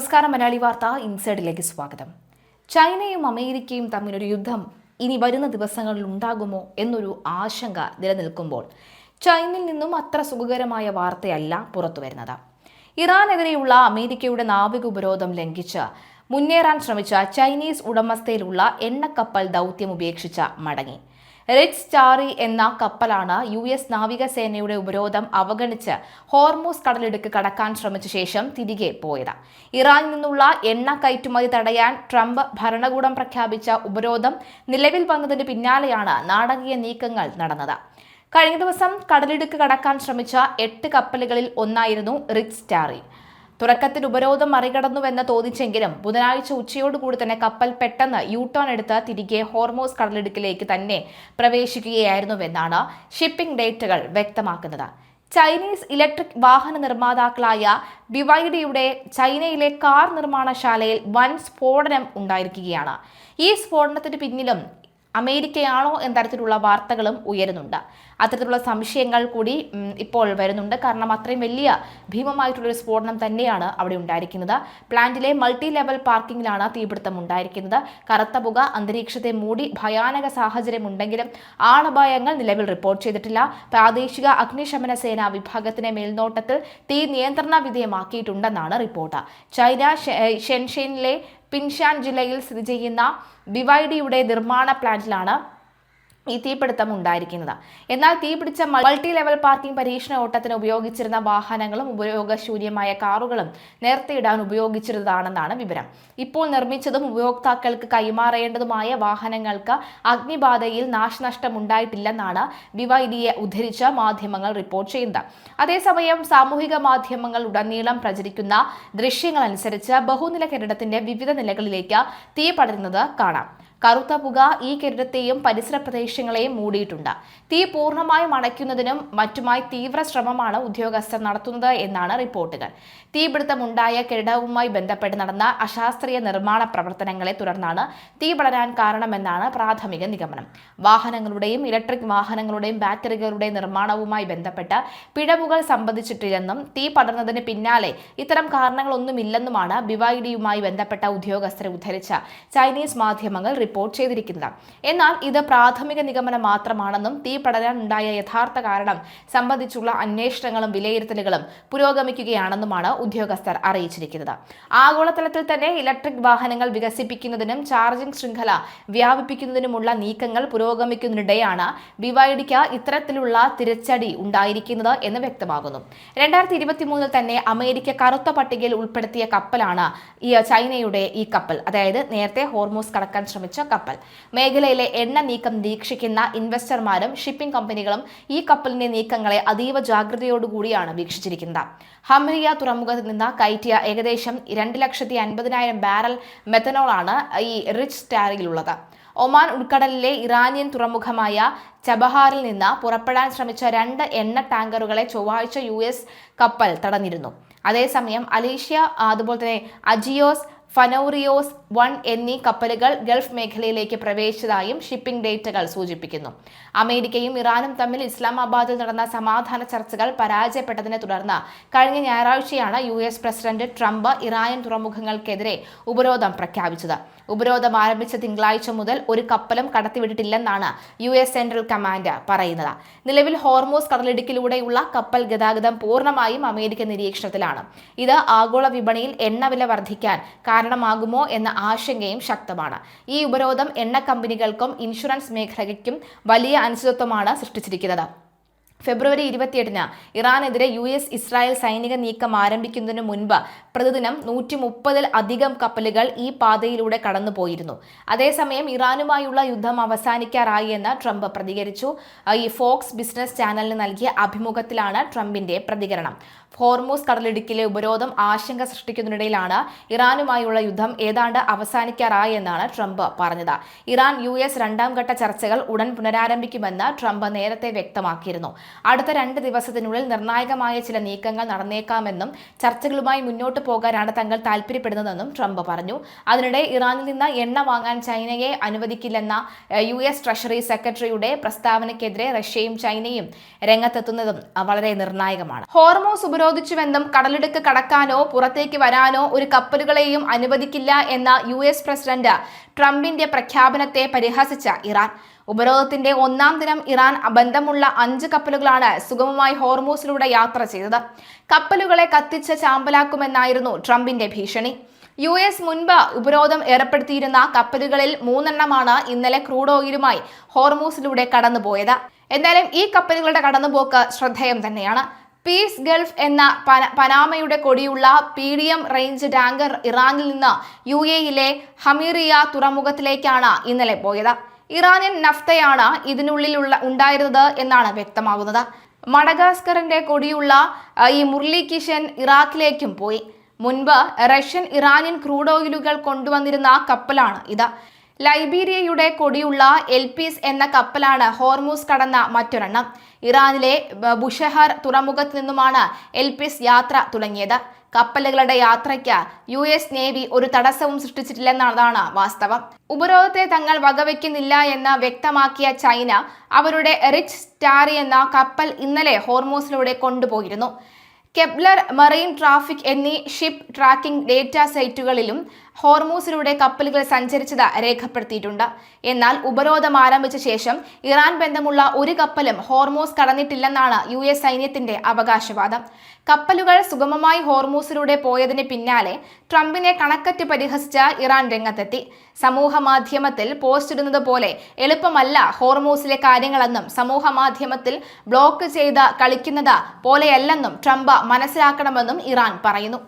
നമസ്കാരം. മലയാളി വാർത്ത ഇൻസൈഡിലേക്ക് സ്വാഗതം. ചൈനയും അമേരിക്കയും തമ്മിലൊരു യുദ്ധം ഇനി വരുന്ന ദിവസങ്ങളിൽ ഉണ്ടാകുമോ എന്നൊരു ആശങ്ക നിലനിൽക്കുമ്പോൾ ചൈനയിൽ നിന്നും അത്ര സുഖകരമായ വാർത്തയല്ല പുറത്തു വരുന്നത്. ഇറാനെതിരെയുള്ള അമേരിക്കയുടെ നാവിക ഉപരോധം ലംഘിച്ച് മുന്നേറാൻ ശ്രമിച്ച ചൈനീസ് ഉടമസ്ഥയിലുള്ള എണ്ണക്കപ്പൽ ദൗത്യം ഉപേക്ഷിച്ച് മടങ്ങി. റിച്ച് സ്റ്റാറി എന്ന കപ്പലാണ് US നാവികസേനയുടെ ഉപരോധം അവഗണിച്ച് ഹോർമൂസ് കടലിടുക്ക് കടക്കാൻ ശ്രമിച്ച ശേഷം തിരികെ പോയത്. ഇറാനിൽ നിന്നുള്ള എണ്ണ കയറ്റുമതി തടയാൻ ട്രംപ് ഭരണകൂടം പ്രഖ്യാപിച്ച ഉപരോധം നിലവിൽ വന്നതിന് പിന്നാലെയാണ് നാടകീയ നീക്കങ്ങൾ നടന്നത്. കഴിഞ്ഞ ദിവസം കടലിടുക്ക് കടക്കാൻ ശ്രമിച്ച 8 കപ്പലുകളിൽ ഒന്നായിരുന്നു റിച്ച് സ്റ്റാറി. തുടക്കത്തിൽ ഉപരോധം മറികടന്നുവെന്ന് തോന്നിച്ചെങ്കിലും ബുധനാഴ്ച ഉച്ചയോടുകൂടി തന്നെ കപ്പൽ പെട്ടെന്ന് യൂട്ടേൺ എടുത്ത് തിരികെ ഹോർമൂസ് കടലിടുക്കിലേക്ക് തന്നെ പ്രവേശിക്കുകയായിരുന്നുവെന്നാണ് ഷിപ്പിംഗ് ഡേറ്റകൾ വ്യക്തമാക്കുന്നത്. ചൈനീസ് ഇലക്ട്രിക് വാഹന നിർമ്മാതാക്കളായ BYDയുടെ ചൈനയിലെ കാർ നിർമ്മാണശാലയിൽ വൻ സ്ഫോടനം ഉണ്ടായിരിക്കുകയാണ്. ഈ സ്ഫോടനത്തിന് പിന്നിലും അമേരിക്കയാണോ എന്ന തരത്തിലുള്ള വാർത്തകളും ഉയരുന്നുണ്ട്. അത്തരത്തിലുള്ള സംശയങ്ങൾ കൂടി ഇപ്പോൾ വരുന്നുണ്ട്. കാരണം അത്രയും വലിയ ഭീമമായിട്ടുള്ളൊരു സ്ഫോടനം തന്നെയാണ് അവിടെ ഉണ്ടായിരിക്കുന്നത്. പ്ലാന്റിലെ മൾട്ടി ലെവൽ പാർക്കിങ്ങിലാണ് തീപിടുത്തം ഉണ്ടായിരിക്കുന്നത്. കറുത്ത പുക അന്തരീക്ഷത്തെ മൂടി ഭയാനക സാഹചര്യമുണ്ടെങ്കിലും ആളപായങ്ങൾ നിലവിൽ റിപ്പോർട്ട് ചെയ്തിട്ടില്ല. പ്രാദേശിക അഗ്നിശമന സേനാ വിഭാഗത്തിന്റെ മേൽനോട്ടത്തിൽ തീ നിയന്ത്രണ വിധേയമാക്കിയിട്ടുണ്ടെന്നാണ് റിപ്പോർട്ട്. ചൈന ഷെൻഷനിലെ പിൻഷാൻ ജില്ലയിൽ സ്ഥിതി ചെയ്യുന്ന BYDയുടെ നിർമ്മാണ പ്ലാന്റിലാണ് ഈ തീപിടുത്തം ഉണ്ടായിരിക്കുന്നത്. എന്നാൽ തീപിടിച്ച മൾട്ടി ലെവൽ പാർക്കിംഗ് പരീക്ഷണ ഓട്ടത്തിന് ഉപയോഗിച്ചിരുന്ന വാഹനങ്ങളും ഉപയോഗശൂന്യമായ കാറുകളും നേരത്തെ ഇടാൻ ഉപയോഗിച്ചിരുന്നതാണെന്നാണ് വിവരം. ഇപ്പോൾ നിർമ്മിച്ചതും ഉപയോക്താക്കൾക്ക് കൈമാറേണ്ടതുമായ വാഹനങ്ങൾക്ക് അഗ്നിബാധയിൽ നാശനഷ്ടം ഉണ്ടായിട്ടില്ലെന്നാണ് BYDയെ ഉദ്ധരിച്ച മാധ്യമങ്ങൾ റിപ്പോർട്ട് ചെയ്യുന്നത്. അതേസമയം സാമൂഹിക മാധ്യമങ്ങൾ ഉടനീളം പ്രചരിക്കുന്ന ദൃശ്യങ്ങളനുസരിച്ച് ബഹുനില കെട്ടിടത്തിന്റെ വിവിധ നിലകളിലേക്ക് തീ പടരുന്നത് കാണാം. കറുത്ത പുക ഈ കെട്ടിടത്തെയും പരിസര പ്രദേശങ്ങളെയും മൂടിയിട്ടുണ്ട്. തീ പൂർണ്ണമായും അണയ്ക്കുന്നതിനും മറ്റുമായി തീവ്ര ശ്രമമാണ് ഉദ്യോഗസ്ഥർ നടത്തുന്നത് എന്നാണ് റിപ്പോർട്ടുകൾ. തീപിടുത്തമുണ്ടായ കെട്ടിടവുമായി ബന്ധപ്പെട്ട് നടന്ന അശാസ്ത്രീയ നിർമ്മാണ പ്രവർത്തനങ്ങളെ തുടർന്നാണ് തീ പടരാൻ കാരണമെന്നാണ് പ്രാഥമിക നിഗമനം. വാഹനങ്ങളുടെയും ഇലക്ട്രിക് വാഹനങ്ങളുടെയും ബാറ്ററികളുടെ നിർമ്മാണവുമായി ബന്ധപ്പെട്ട് പിഴവുകൾ സംഭവിച്ചിട്ടില്ലെന്നും തീ പടർന്നതിന് പിന്നാലെ ഇത്തരം കാരണങ്ങളൊന്നുമില്ലെന്നുമാണ് BYDയുമായി ബന്ധപ്പെട്ട ഉദ്യോഗസ്ഥരെ ഉദ്ധരിച്ച ചൈനീസ് മാധ്യമങ്ങൾ റിപ്പോർട്ട് ചെയ്തിരിക്കുന്നത്. എന്നാൽ ഇത് പ്രാഥമിക നിഗമനം മാത്രമാണെന്നും തീ പടരാനുണ്ടായ യഥാർത്ഥ കാരണം സംബന്ധിച്ചുള്ള അന്വേഷണങ്ങളും വിലയിരുത്തലുകളും പുരോഗമിക്കുകയാണെന്നുമാണ് ഉദ്യോഗസ്ഥർ അറിയിച്ചിരിക്കുന്നത്. ആഗോളതലത്തിൽ തന്നെ ഇലക്ട്രിക് വാഹനങ്ങൾ വികസിപ്പിക്കുന്നതിനും ചാർജിംഗ് ശൃംഖല വ്യാപിപ്പിക്കുന്നതിനുമുള്ള നീക്കങ്ങൾ പുരോഗമിക്കുന്നതിനിടെയാണ് BYDക്ക് ഇത്തരത്തിലുള്ള തിരിച്ചടി ഉണ്ടായിരിക്കുന്നത് എന്ന് വ്യക്തമാകുന്നു. 2023 തന്നെ അമേരിക്ക കറുത്ത പട്ടികയിൽ ഉൾപ്പെടുത്തിയ കപ്പലാണ് ചൈനയുടെ ഈ കപ്പൽ, അതായത് നേരത്തെ ഹോർമൂസ് കടക്കാൻ ശ്രമിച്ച കപ്പൽ. മേഖലയിലെ എണ്ണ നീക്കം നിരീക്ഷിക്കുന്ന ഇൻവെസ്റ്റർമാരും ഷിപ്പിംഗ് കമ്പനികളും ഈ കപ്പലിന്റെ നീക്കങ്ങളെ അതീവ ജാഗ്രതയോടുകൂടിയാണ് വീക്ഷിച്ചിരിക്കുന്നത്. ഹംറിയ തുറമുഖത്ത് നിന്ന് കയറ്റിയ ഏകദേശം 2,50,000 ബാരൽ മെത്തനോളാണ് ഈ റിച്ച് സ്റ്റാറിയിലുള്ളത്. ഒമാൻ ഉൾക്കടലിലെ ഇറാനിയൻ തുറമുഖമായ ചബഹാറിൽ നിന്ന് പുറപ്പെടാൻ ശ്രമിച്ച 2 എണ്ണ ടാങ്കറുകളെ ചൊവ്വാഴ്ച US കപ്പൽ തടഞ്ഞിരുന്നു. അതേസമയം അലീഷ്യ, അതുപോലെ തന്നെ അജിയോസ്, ഫനോറിയോസ് 1 എന്നീ കപ്പലുകൾ ഗൾഫ് മേഖലയിലേക്ക് പ്രവേശിച്ചതായും ഷിപ്പിംഗ് ഡേറ്റകൾ സൂചിപ്പിക്കുന്നു. അമേരിക്കയും ഇറാനും തമ്മിൽ ഇസ്ലാമാബാദിൽ നടന്ന സമാധാന ചർച്ചകൾ പരാജയപ്പെട്ടതിനെ തുടർന്ന് കഴിഞ്ഞ ഞായറാഴ്ചയാണ് US പ്രസിഡന്റ് ട്രംപ് ഇറാനിയൻ തുറമുഖങ്ങൾക്കെതിരെ ഉപരോധം പ്രഖ്യാപിച്ചത്. ഉപരോധം ആരംഭിച്ച തിങ്കളാഴ്ച മുതൽ ഒരു കപ്പലും കടത്തിവിട്ടിട്ടില്ലെന്നാണ് US സെൻട്രൽ കമാൻഡ് പറയുന്നത്. നിലവിൽ ഹോർമൂസ് കടലിടുക്കിലൂടെയുള്ള കപ്പൽ ഗതാഗതം പൂർണ്ണമായും അമേരിക്ക നിരീക്ഷണത്തിലാണ്. ഇത് ആഗോള വിപണിയിൽ എണ്ണവില വർദ്ധിക്കാൻ കാരണമാകുമോ എന്ന ആശങ്കയും ശക്തമാണ്. ഈ ഉപരോധം എണ്ണ കമ്പനികൾക്കും ഇൻഷുറൻസ് മേഖലയ്ക്കും വലിയ അനിശ്ചിതത്വമാണ് സൃഷ്ടിച്ചിരിക്കുന്നത്. ഫെബ്രുവരി 28-ന് ഇറാനെതിരെ US-ഇസ്രായേൽ സൈനിക നീക്കം ആരംഭിക്കുന്നതിന് മുൻപ് പ്രതിദിനം 130-ൽ അധികം കപ്പലുകൾ ഈ പാതയിലൂടെ കടന്നുപോയിരുന്നു. അതേസമയം ഇറാനുമായുള്ള യുദ്ധം അവസാനിക്കാറായി എന്ന് ട്രംപ് പ്രതികരിച്ചു. ഈ ഫോക്സ് ബിസിനസ് ചാനലിന് നൽകിയ അഭിമുഖത്തിലാണ് ട്രംപിന്റെ പ്രതികരണം. ഹോർമൂസ് കടലിടുക്കിലെ ഉപരോധം ആശങ്ക സൃഷ്ടിക്കുന്നതിനിടയിലാണ് ഇറാനുമായുള്ള യുദ്ധം ഏതാണ്ട് അവസാനിക്കാറായി എന്നാണ് ട്രംപ് പറഞ്ഞത്. ഇറാൻ US രണ്ടാം ഘട്ട ചർച്ചകൾ ഉടൻ പുനരാരംഭിക്കുമെന്ന് ട്രംപ് നേരത്തെ വ്യക്തമാക്കിയിരുന്നു. അടുത്ത 2 ദിവസത്തിനുള്ളിൽ നിർണായകമായ ചില നീക്കങ്ങൾ നടന്നേക്കാമെന്നും ചർച്ചകളുമായി മുന്നോട്ട് പോകാനാണ് തങ്ങൾ താൽപര്യപ്പെടുന്നതെന്നും ട്രംപ് പറഞ്ഞു. അതിനിടെ ഇറാനിൽ നിന്ന് എണ്ണ വാങ്ങാൻ ചൈനയെ അനുവദിക്കില്ലെന്ന US ട്രഷറി സെക്രട്ടറിയുടെ പ്രസ്താവനയ്ക്കെതിരെ റഷ്യയും ചൈനയും രംഗത്തെത്തുന്നതും വളരെ നിർണായകമാണ്. ഹോർമൂസ് ഉപരോധിച്ചുവെന്നും കടലിടുക്ക് കടക്കാനോ പുറത്തേക്ക് വരാനോ ഒരു കപ്പലുകളെയും അനുവദിക്കില്ല എന്ന US പ്രസിഡന്റ് ട്രംപിന്റെ പ്രഖ്യാപനത്തെ പരിഹസിച്ച ഇറാൻ. ഉപരോധത്തിന്റെ ഒന്നാം ദിനം ഇറാൻ ബന്ധമുള്ള 5 കപ്പലുകളാണ് സുഗമമായി ഹോർമൂസിലൂടെ യാത്ര ചെയ്തത്. കപ്പലുകളെ കത്തിച്ച് ചാമ്പലാക്കുമെന്നായിരുന്നു ട്രംപിന്റെ ഭീഷണി. US മുൻപ് ഉപരോധം ഏർപ്പെടുത്തിയിരുന്ന കപ്പലുകളിൽ 3 എണ്ണമാണ് ഇന്നലെ ക്രൂഡ് ഓയിലുമായി ഹോർമൂസിലൂടെ കടന്നുപോയത്. എന്തായാലും ഈ കപ്പലുകളുടെ കടന്നുപോക്ക് ശ്രദ്ധേയം തന്നെയാണ്. പീസ് ഗൾഫ് എന്ന പനാമയുടെ കൊടിയുള്ള PDM റേഞ്ച് ടാങ്കർ ഇറാനിൽ നിന്ന് UAE-യിലെ ഹമീറിയ തുറമുഖത്തിലേക്കാണ് ഇന്നലെ പോയത്. ഇറാനിയൻ നഫ്തയാണ് ഇതിനുള്ളിൽ ഉണ്ടായിരുന്നത് എന്നാണ് വ്യക്തമാകുന്നത്. മഡഗാസ്കറിന്റെ കൊടിയുള്ള ഈ മുർലി കിഷൻ ഇറാഖിലേക്കും പോയി. മുൻപ് റഷ്യൻ ഇറാനിയൻ ക്രൂഡ് ഓയിലുകൾ കൊണ്ടുവന്നിരുന്ന കപ്പലാണ് ഇത്. ലൈബീരിയയുടെ കൊടിയുള്ള എൽപീസ് എന്ന കപ്പലാണ് ഹോർമൂസ് കടന്ന മറ്റൊരെണ്ണം. ഇറാനിലെ ബുഷഹർ തുറമുഖത്ത് നിന്നുമാണ് എൽപീസ് യാത്ര തുടങ്ങിയത്. കപ്പലുകളുടെ യാത്രയ്ക്ക് US നേവി ഒരു തടസ്സവും സൃഷ്ടിച്ചിട്ടില്ലെന്നതാണ് വാസ്തവം. ഉപരോധത്തെ തങ്ങൾ വകവയ്ക്കുന്നില്ല എന്ന് വ്യക്തമാക്കിയ ചൈന അവരുടെ റിച്ച് സ്റ്റാറി എന്ന കപ്പൽ ഇന്നലെ ഹോർമൂസിലൂടെ കൊണ്ടുപോയിരുന്നു. കെപ്ലർ, മറൈൻ ട്രാഫിക് എന്നീ ഷിപ്പ് ട്രാക്കിംഗ് ഡേറ്റ സൈറ്റുകളിലും ഹോർമൂസിലൂടെ കപ്പലുകൾ സഞ്ചരിച്ചത് രേഖപ്പെടുത്തിയിട്ടുണ്ട്. എന്നാൽ ഉപരോധം ആരംഭിച്ച ശേഷം ഇറാൻ ബന്ധമുള്ള ഒരു കപ്പലും ഹോർമൂസ് കടന്നിട്ടില്ലെന്നാണ് US സൈന്യത്തിന്റെ അവകാശവാദം. കപ്പലുകൾ സുഗമമായി ഹോർമൂസിലൂടെ പോയതിന് പിന്നാലെ ട്രംപിനെ കണക്കറ്റ് പരിഹസിച്ച ഇറാൻ രംഗത്തെത്തി. സമൂഹ മാധ്യമത്തിൽ പോസ്റ്റ് ഇടുന്നത് പോലെ എളുപ്പമല്ല ഹോർമൂസിലെ കാര്യങ്ങളെന്നും സമൂഹ മാധ്യമത്തിൽ ബ്ലോക്ക് ചെയ്ത് കളിക്കുന്നത് പോലെയല്ലെന്നും ട്രംപ് മനസ്സിലാക്കണമെന്നും ഇറാൻ പറയുന്നു.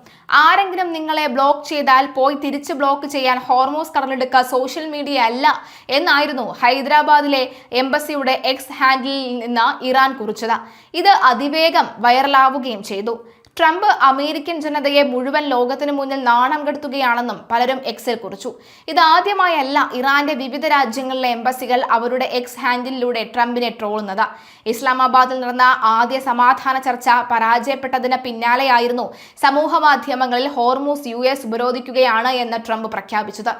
ആരെങ്കിലും നിങ്ങളെ ബ്ലോക്ക് ചെയ്താൽ പോയി തിരിച്ച് ബ്ലോക്ക് ചെയ്യാൻ ഹോർമൂസ് കടലെടുക്ക സോഷ്യൽ മീഡിയ അല്ല എന്നായിരുന്നു ഹൈദരാബാദിലെ എംബസിയുടെ എക്സ് ഹാൻഡിലിൽ നിന്ന് ഇറാൻ കുറിച്ചത്. ഇത് അതിവേഗം വൈറലാവുകയും ചെയ്തു. ട്രംപ് അമേരിക്കൻ ജനതയെ മുഴുവൻ ലോകത്തിനു മുന്നിൽ നാണം കെടുത്തുകയാണെന്നും പലരും എക്സിൽ കുറിച്ചു. ഇതാദ്യമായല്ല ഇറാന്റെ വിവിധ രാജ്യങ്ങളിലെ എംബസികൾ അവരുടെ എക്സ് ഹാൻഡിലൂടെ ട്രംപിനെ ട്രോളുന്നത്. ഇസ്ലാമാബാദിൽ നടന്ന ആദ്യ സമാധാന ചർച്ച പരാജയപ്പെട്ടതിന് പിന്നാലെയായിരുന്നു സമൂഹ മാധ്യമങ്ങളിൽ ഹോർമൂസ് US ഉപരോധിക്കുകയാണ് എന്ന് ട്രംപ് പ്രഖ്യാപിച്ചത്.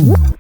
What?